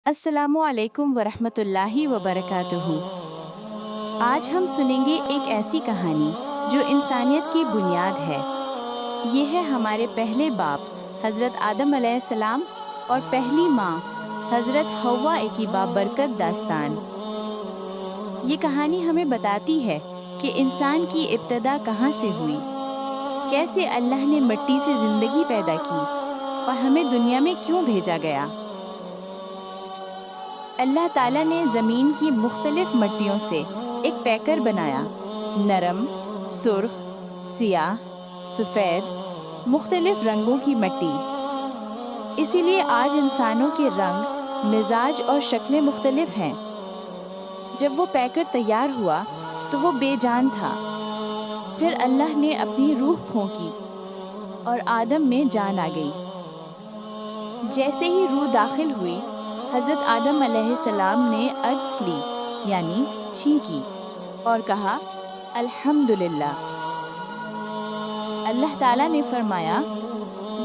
السلام علیکم ورحمۃ اللہ وبرکاتہ۔ آج ہم سنیں گے ایک ایسی کہانی جو انسانیت کی بنیاد ہے۔ یہ ہے ہمارے پہلے باپ حضرت آدم علیہ السلام اور پہلی ماں حضرت حوا کی بابرکت داستان۔ یہ کہانی ہمیں بتاتی ہے کہ انسان کی ابتدا کہاں سے ہوئی، کیسے اللہ نے مٹی سے زندگی پیدا کی اور ہمیں دنیا میں کیوں بھیجا گیا۔ اللہ تعالیٰ نے زمین کی مختلف مٹیوں سے ایک پیکر بنایا، نرم، سرخ، سیاہ، سفید، مختلف رنگوں کی مٹی۔ اسی لیے آج انسانوں کے رنگ، مزاج اور شکلیں مختلف ہیں۔ جب وہ پیکر تیار ہوا تو وہ بے جان تھا۔ پھر اللہ نے اپنی روح پھونکی اور آدم میں جان آ گئی۔ جیسے ہی روح داخل ہوئی، حضرت آدم علیہ السلام نے عجز لی یعنی چھینکی اور کہا الحمدللہ۔ اللہ تعالیٰ نے فرمایا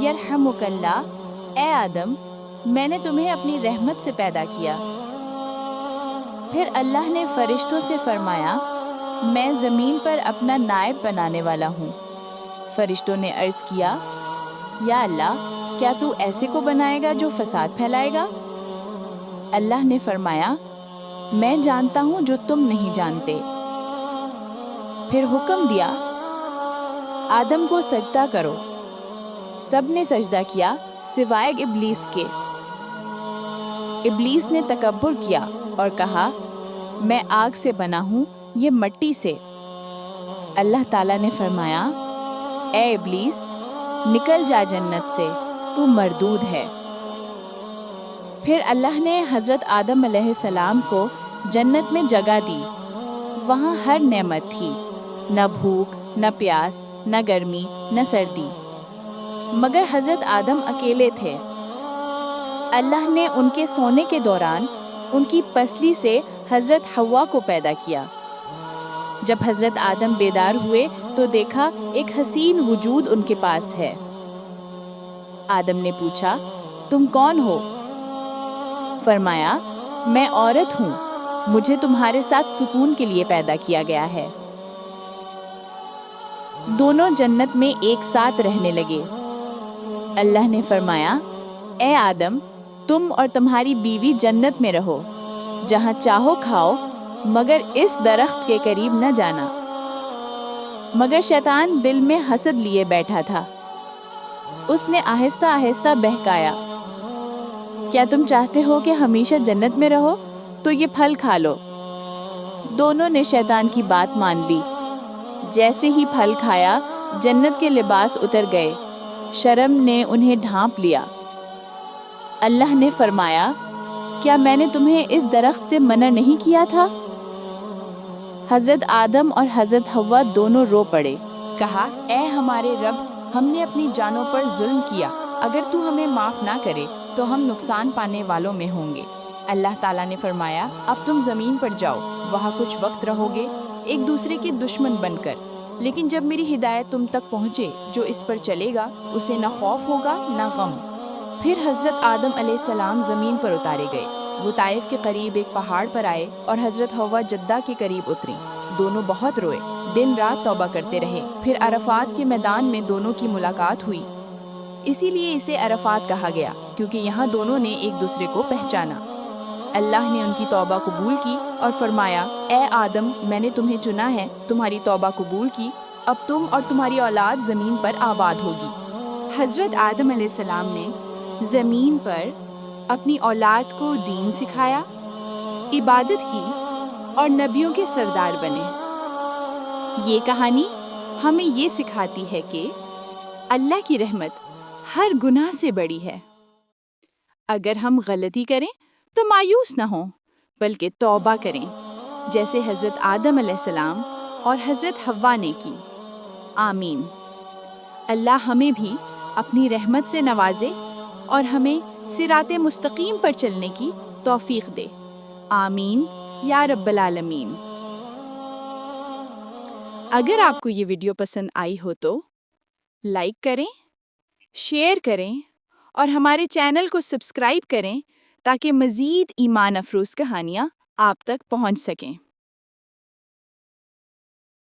یرحمک اللہ، اے آدم میں نے تمہیں اپنی رحمت سے پیدا کیا۔ پھر اللہ نے فرشتوں سے فرمایا میں زمین پر اپنا نائب بنانے والا ہوں۔ فرشتوں نے عرض کیا یا اللہ کیا تو ایسے کو بنائے گا جو فساد پھیلائے گا؟ اللہ نے فرمایا میں جانتا ہوں جو تم نہیں جانتے۔ پھر حکم دیا آدم کو سجدہ کرو۔ سب نے سجدہ کیا سوائے ابلیس کے۔ ابلیس نے تکبر کیا اور کہا میں آگ سے بنا ہوں، یہ مٹی سے۔ اللہ تعالیٰ نے فرمایا اے ابلیس نکل جا جنت سے، تو مردود ہے۔ پھر اللہ نے حضرت آدم علیہ السلام کو جنت میں جگہ دی۔ وہاں ہر نعمت تھی، نہ بھوک، نہ پیاس، نہ گرمی، نہ سردی، مگر حضرت آدم اکیلے تھے۔ اللہ نے ان کے سونے کے دوران ان کی پسلی سے حضرت حوا کو پیدا کیا۔ جب حضرت آدم بیدار ہوئے تو دیکھا ایک حسین وجود ان کے پاس ہے۔ آدم نے پوچھا تم کون ہو؟ فرمایا میں عورت ہوں، مجھے تمہارے ساتھ سکون کے لیے پیدا کیا گیا ہے۔ دونوں جنت میں ایک ساتھ رہنے لگے۔ اللہ نے فرمایا اے آدم تم اور تمہاری بیوی جنت میں رہو، جہاں چاہو کھاؤ، مگر اس درخت کے قریب نہ جانا۔ مگر شیطان دل میں حسد لیے بیٹھا تھا۔ اس نے آہستہ آہستہ بہکایا کیا تم چاہتے ہو کہ ہمیشہ جنت میں رہو؟ تو یہ پھل کھا لو۔ دونوں نے شیطان کی بات مان لی۔ جیسے ہی پھل کھایا جنت کے لباس اتر گئے، شرم نے انہیں ڈھانپ لیا۔ اللہ نے فرمایا کیا میں نے تمہیں اس درخت سے منع نہیں کیا تھا؟ حضرت آدم اور حضرت حوا دونوں رو پڑے، کہا اے ہمارے رب ہم نے اپنی جانوں پر ظلم کیا، اگر تو ہمیں معاف نہ کرے تو ہم نقصان پانے والوں میں ہوں گے۔ اللہ تعالیٰ نے فرمایا اب تم زمین پر جاؤ، وہاں کچھ وقت رہو گے ایک دوسرے کے دشمن بن کر، لیکن جب میری ہدایت تم تک پہنچے جو اس پر چلے گا اسے نہ خوف ہوگا نہ غم۔ پھر حضرت آدم علیہ السلام زمین پر اتارے گئے۔ وہ طائف کے قریب ایک پہاڑ پر آئے اور حضرت حوا جدہ کے قریب اتری۔ دونوں بہت روئے، دن رات توبہ کرتے رہے۔ پھر عرفات کے میدان میں دونوں کی ملاقات ہوئی، اسی لیے اسے عرفات کہا گیا کیونکہ یہاں دونوں نے ایک دوسرے کو پہچانا۔ اللہ نے ان کی توبہ قبول کی اور فرمایا اے آدم میں نے تمہیں چنا ہے، تمہاری توبہ قبول کی، اب تم اور تمہاری اولاد زمین پر آباد ہوگی۔ حضرت آدم علیہ السلام نے زمین پر اپنی اولاد کو دین سکھایا، عبادت کی اور نبیوں کے سردار بنے۔ یہ کہانی ہمیں یہ سکھاتی ہے کہ اللہ کی رحمت ہر گناہ سے بڑی ہے۔ اگر ہم غلطی کریں تو مایوس نہ ہوں، بلکہ توبہ کریں، جیسے حضرت آدم علیہ السلام اور حضرت حوا نے کی۔ آمین۔ اللہ ہمیں بھی اپنی رحمت سے نوازے اور ہمیں صراط مستقیم پر چلنے کی توفیق دے۔ آمین یا رب العالمین۔ اگر آپ کو یہ ویڈیو پسند آئی ہو تو لائک کریں، شیئر کریں اور ہمارے چینل کو سبسکرائب کریں تاکہ مزید ایمان افروز کہانیاں آپ تک پہنچ سکیں۔